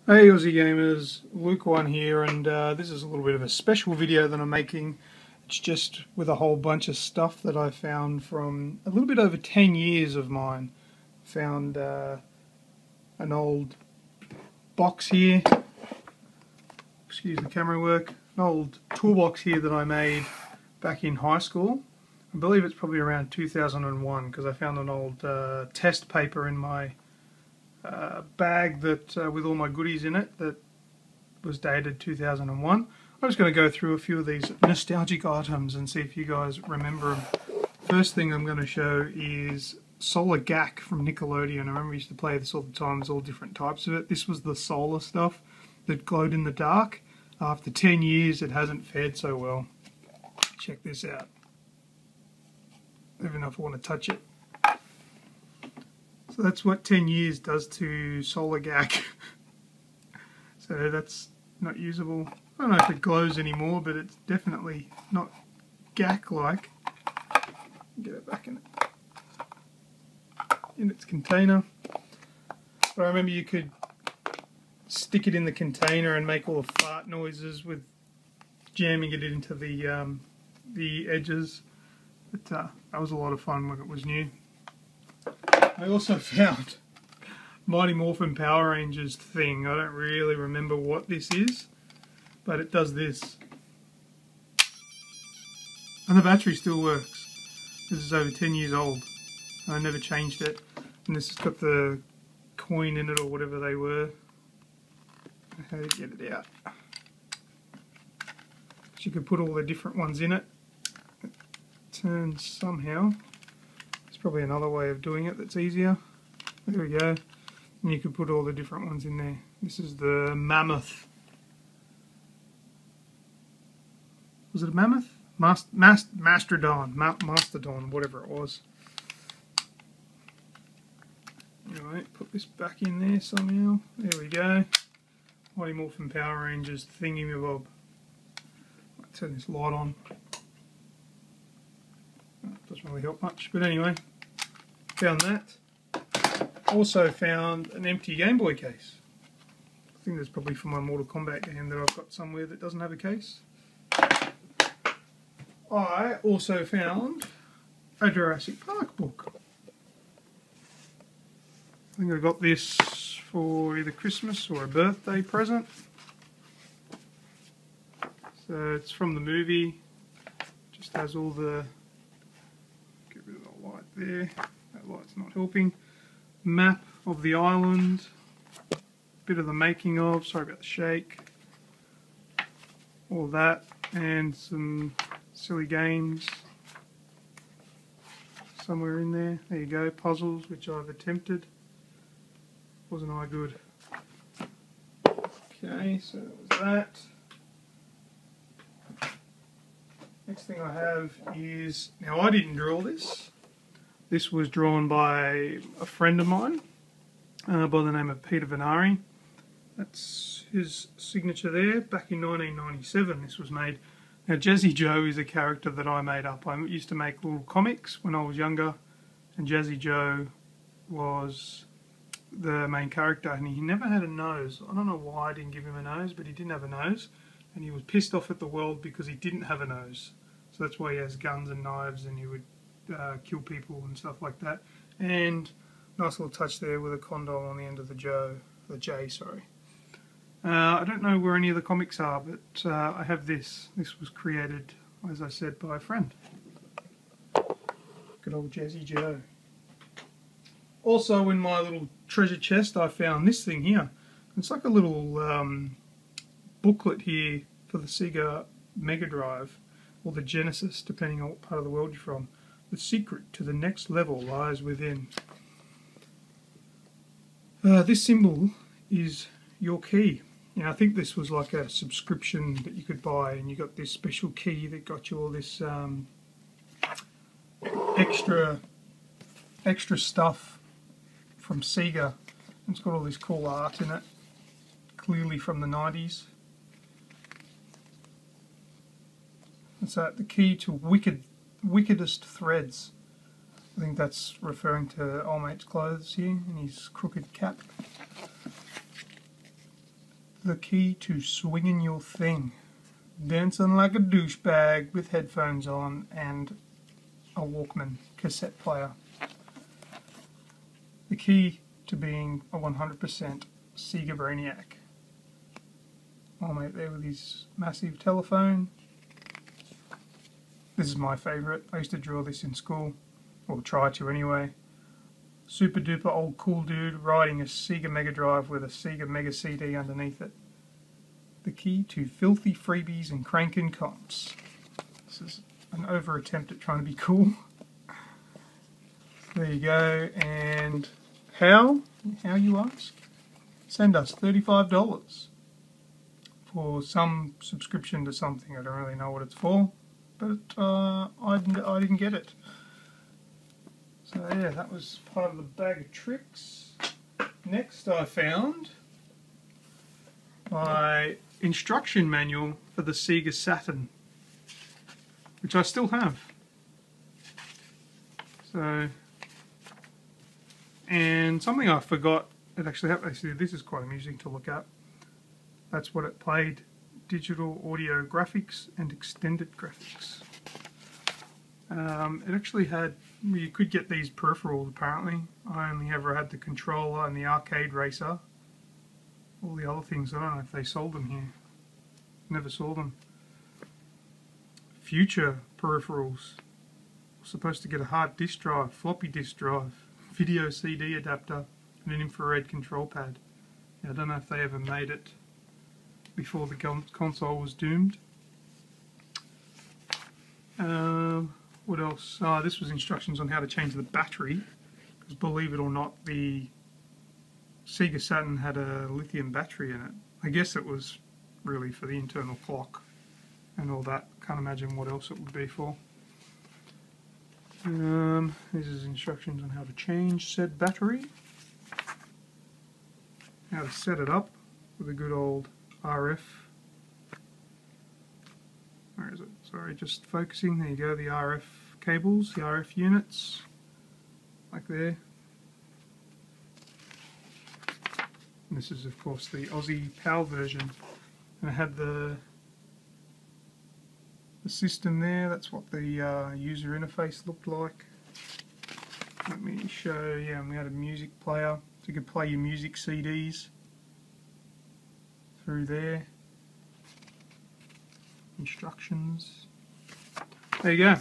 Hey Aussie gamers, Luke One here, and this is a little bit of a special video that I'm making. It's just with a whole bunch of stuff that I found from a little bit over 10 years of mine. Found an old box here, excuse the camera work, an old toolbox here that I made back in high school. I believe it's probably around 2001 because I found an old test paper in my bag that with all my goodies in it that was dated 2001. I'm just going to go through a few of these nostalgic items and see if you guys remember them. First thing I'm going to show is Solar Gak from Nickelodeon. I remember I used to play this all the time. There's all different types of it. This was the solar stuff that glowed in the dark. After 10 years it hasn't fared so well. Check this out. I don't even know if I want to touch it. So that's what 10 years does to Solar Gak. So that's not usable. I don't know if it glows anymore, but it's definitely not Gak-like. Get it back in its container. But I remember you could stick it in the container and make all the fart noises with jamming it into the edges. But that was a lot of fun when it was new. I also found Mighty Morphin Power Rangers thing. I don't really remember what this is, but it does this. And the battery still works. This is over 10 years old. I never changed it. And this has got the coin in it or whatever they were. How to get it out. So you could put all the different ones in it. It turns somehow. Probably another way of doing it that's easier. There we go. And you could put all the different ones in there. This is the mammoth. Was it a mammoth? Mastodon, whatever it was. Alright, put this back in there somehow. There we go. Mighty Morphin Power Rangers thingy-mabob. Might turn this light on. Doesn't really help much, but anyway, found that. Also found an empty Game Boy case. I think that's probably for my Mortal Kombat game that I've got somewhere that doesn't have a case. I also found a Jurassic Park book. I think I got this for either Christmas or a birthday present. So it's from the movie. Just has all the light there, that light's not helping. Map of the island, bit of the making of, sorry about the shake, all that, and some silly games somewhere in there. There you go, puzzles which I've attempted. Wasn't I good? Okay, so that was that. Next thing I have is, now I didn't draw this. This was drawn by a friend of mine by the name of Peter Venari. That's his signature there. Back in 1997 this was made. Now Jazzy Joe is a character that I made up. I used to make little comics when I was younger, and Jazzy Joe was the main character, and he never had a nose. I don't know why I didn't give him a nose, but he didn't have a nose, and he was pissed off at the world because he didn't have a nose. So that's why he has guns and knives, and he would kill people and stuff like that. And nice little touch there with a condom on the end of the J, sorry. I don't know where any of the comics are, but I have this. This was created, as I said, by a friend. Good old Jazzy Joe. Also in my little treasure chest I found this thing here. It's like a little booklet here for the Sega Mega Drive, or the Genesis, depending on what part of the world you're from. The secret to the next level lies within. This symbol is your key. Now I think this was like a subscription that you could buy, and you got this special key that got you all this extra stuff from Sega. It's got all this cool art in it, clearly from the 90s. It's the key to wickedest threads. I think that's referring to Old Mate's clothes here and his crooked cap. The key to swinging your thing. Dancing like a douchebag with headphones on and a Walkman cassette player. The key to being a 100% Sega Brainiac. My mate there with his massive telephone. This is my favourite. I used to draw this in school, or try to anyway. Super duper old cool dude riding a Sega Mega Drive with a Sega Mega CD underneath it. The key to filthy freebies and crankin' comps. This is an over attempt at trying to be cool. There you go. And how you ask? Send us $35 for some subscription to something. I don't really know what it's for, but I didn't get it. So yeah, that was part of the bag of tricks. Next I found my instruction manual for the Sega Saturn, which I still have. So, and something I forgot, it actually happened. Actually, this is quite amusing to look at. That's what it played: digital audio graphics and extended graphics. It actually had, you could get these peripherals apparently. I only ever had the controller and the arcade racer. All the other things, I don't know if they sold them here. Never saw them. Future peripherals. Supposed to get a hard disk drive, floppy disk drive, video CD adapter, and an infrared control pad. Yeah, I don't know if they ever made it before the console was doomed. What else? This was instructions on how to change the battery, because believe it or not, the Sega Saturn had a lithium battery in it. I guess it was really for the internal clock and all that. Can't imagine what else it would be for. This is instructions on how to change said battery, how to set it up with a good old RF. Where is it? Sorry, just focusing. There you go, the RF cables, the RF units, like there. And this is of course the Aussie PAL version. And I had the system there. That's what the user interface looked like. Let me show. Yeah, we had a music player, so you could play your music CDs through there. Instructions. There you go.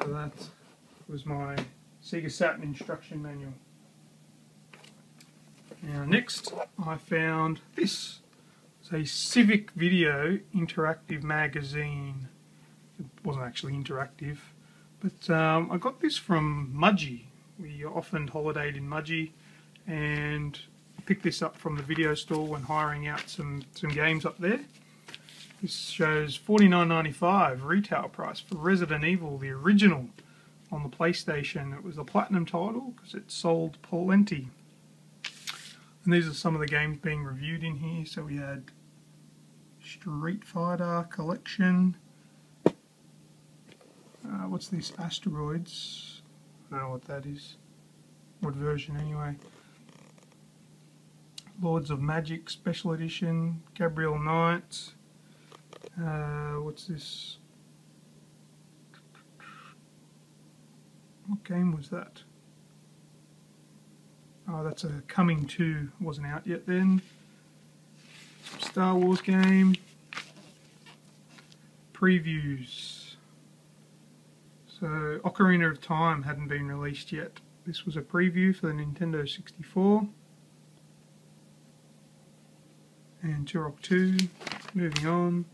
So that was my Sega Saturn instruction manual. Now next I found this. It's a Civic Video interactive magazine. It wasn't actually interactive, but I got this from Mudgee. We often holidayed in Mudgee, and I picked this up from the video store when hiring out some games up there. This shows $49.95 retail price for Resident Evil, the original, on the PlayStation. It was a platinum title because it sold plenty. And these are some of the games being reviewed in here. So we had Street Fighter Collection. What's this? Asteroids. I don't know what that is. What version anyway? Lords of Magic Special Edition. Gabriel Knight. What's this? What game was that? Oh, that's a Coming To. Wasn't out yet then. Star Wars game. Previews. So Ocarina of Time hadn't been released yet. This was a preview for the Nintendo 64. And Turok 2. Moving on.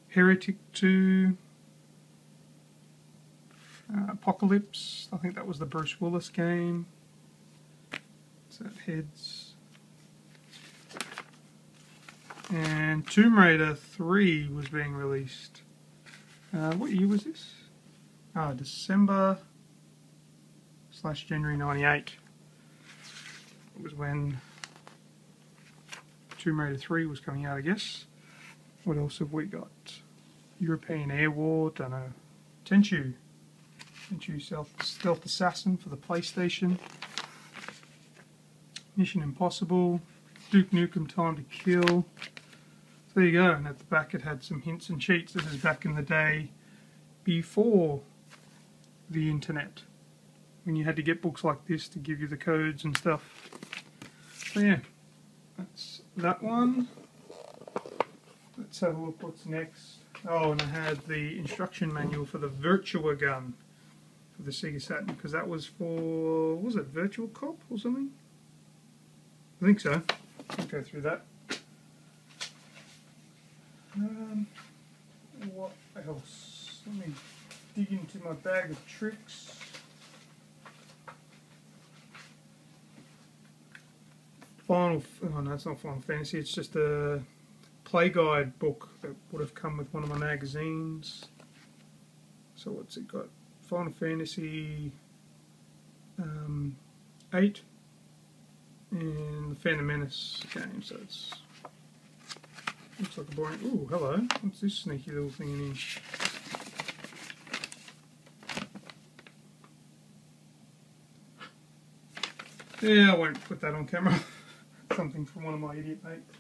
Heretic 2. Apocalypse. I think that was the Bruce Willis game. What's that? Heads. And Tomb Raider 3 was being released. What year was this? December/January 98. It was when Tomb Raider 3 was coming out, I guess. What else have we got? European Air War, don't know. Tenchu Stealth Assassin for the PlayStation. Mission Impossible. Duke Nukem Time to Kill. So there you go, and at the back it had some hints and cheats. This is back in the day before the internet, when you had to get books like this to give you the codes and stuff. So yeah, that's that one. Let's have a look what's next. Oh, and I had the instruction manual for the Virtua gun for the Sega Saturn, because that was for, was it Virtual Cop or something? I think so. I'll go through that. What else? Let me dig into my bag of tricks. Oh no, it's not Final Fantasy, it's just a play guide book that would have come with one of my magazines. So what's it got? Final Fantasy 8 and the Phantom Menace game, so it's looks like a boring. Ooh, hello. What's this sneaky little thing in here? Yeah, I won't put that on camera. Something from one of my idiot mates.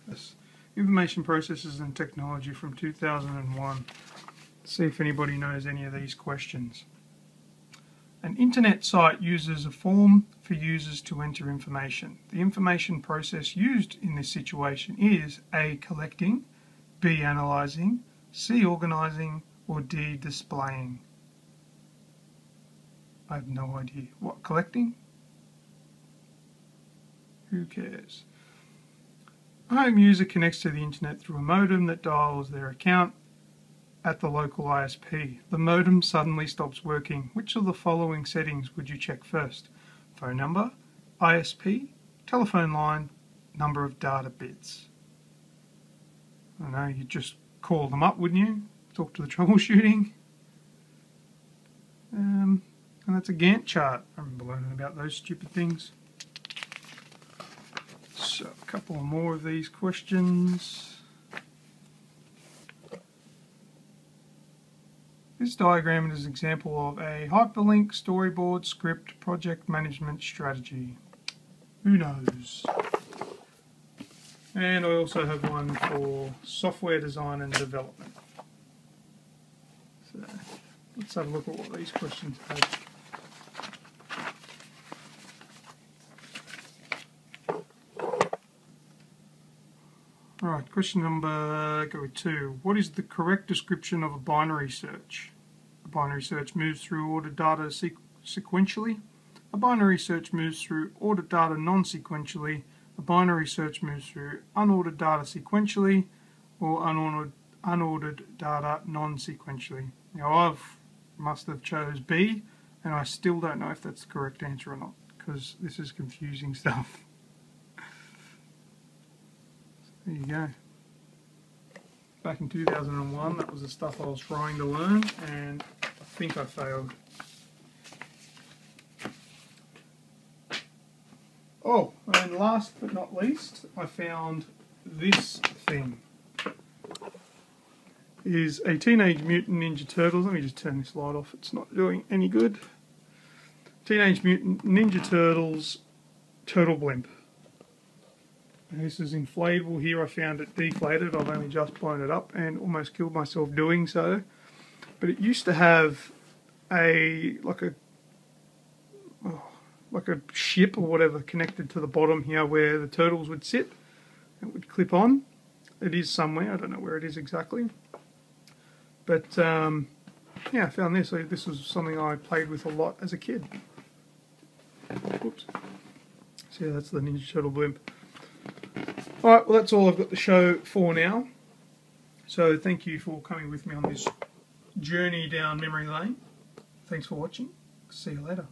Yes. Information Processes and Technology from 2001. Let's see if anybody knows any of these questions. An internet site uses a form for users to enter information. The information process used in this situation is A. Collecting, B. Analyzing, C. Organizing, or D. Displaying. I have no idea. What, collecting? Who cares? A home user connects to the internet through a modem that dials their account at the local ISP. The modem suddenly stops working. Which of the following settings would you check first? Phone number, ISP, telephone line, number of data bits. I don't know, you'd just call them up, wouldn't you? Talk to the troubleshooting. And that's a Gantt chart. I remember learning about those stupid things. So, a couple more of these questions. This diagram is an example of a hyperlink, storyboard, script, project management strategy. Who knows? And I also have one for software design and development. So, let's have a look at what these questions have. Alright, question number 2. What is the correct description of a binary search? A binary search moves through ordered data sequentially. A binary search moves through ordered data non-sequentially. A binary search moves through unordered data sequentially, or unordered data non-sequentially. Now I must have chose B, and I still don't know if that's the correct answer or not, because this is confusing stuff. There you go. Back in 2001, that was the stuff I was trying to learn, and I think I failed. Oh, and last but not least, I found this thing. It is a Teenage Mutant Ninja Turtles. Let me just turn this light off, it's not doing any good. Teenage Mutant Ninja Turtles Turtle Blimp. This is inflatable here. I found it deflated. I've only just blown it up and almost killed myself doing so. But it used to have like a ship or whatever connected to the bottom here where the turtles would sit. It would clip on. It is somewhere. I don't know where it is exactly. But yeah, I found this. This was something I played with a lot as a kid. Whoops. So yeah, that's the Ninja Turtle Blimp. Alright, well that's all I've got to show for now. So thank you for coming with me on this journey down memory lane. Thanks for watching. See you later.